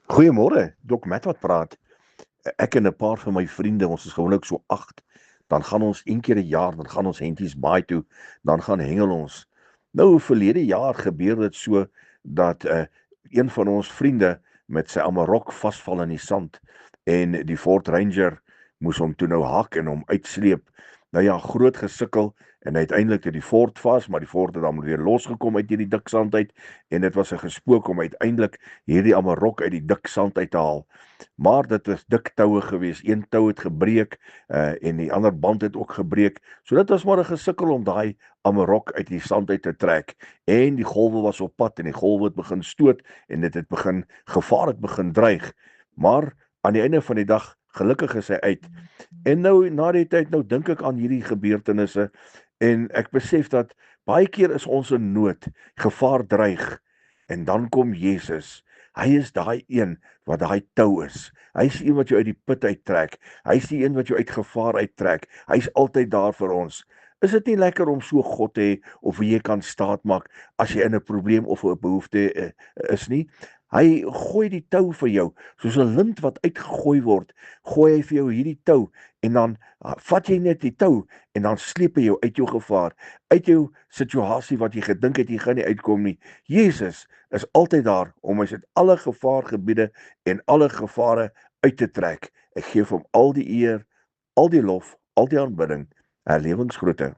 Goeiemôre, Dok Matt wat praat. Ek en 'n paar van my vriende, ons is gewoonlik so 8, dan gaan ons een keer 'n jaar, dan gaan ons Henties Baai toe, dan gaan hengel ons. Nou verlede jaar gebeur dit so dat een van ons vriende met sy amarok vasval in die sand en die Ford Ranger moes hom toe nou hak en hom uitsleep. Nou ja, groot gesukkel en uiteindelik het die Ford vas, maar die Ford het dan weer losgekom uit hierdie dik sand uit en dit was 'n gespook om uiteindelik hierdie amarok uit die dik sand uit te haal. Maar dit was dik toue gewees. Een tou het gebreek en die ander band het ook gebreek. So dit was maar 'n gesukkel om daai amarok uit die sand uit te trek. En die golwe was op pad en die golwe het begin stoot en dit het begin gevaarlik begin dreig. Maar aan die einde van die dag gelukkig is hy uit. En nou na die tyd nou dink ek aan hierdie gebeurtenisse en ek besef dat baie keer is ons in nood, gevaar dreig en dan kom Jesus. Hy is daai een wat daai tou is. Hy is die een wat jou uit die put uittrek. Hy is die een wat jou uit gevaar uittrek. Hy is altyd daar vir ons. Is dit nie lekker om so God te hê of wie jy kan staatmaak as jy in 'n probleem of 'n behoefte is nie? Hy gooi die tou vir jou, soos 'n lint wat uitgegooi word, gooi hy vir jou hierdie tou en dan vat jy net die tou en dan sleep hy jou uit jou gevaar, uit jou situasie wat jy gedink het jy gaan nie uitkom nie. Jesus is altyd daar om ons uit alle gevaargebiede en alle gevare uit te trek. Ek gee vir hom al die eer, al die lof, al die aanbidding. Herlewingsgroete.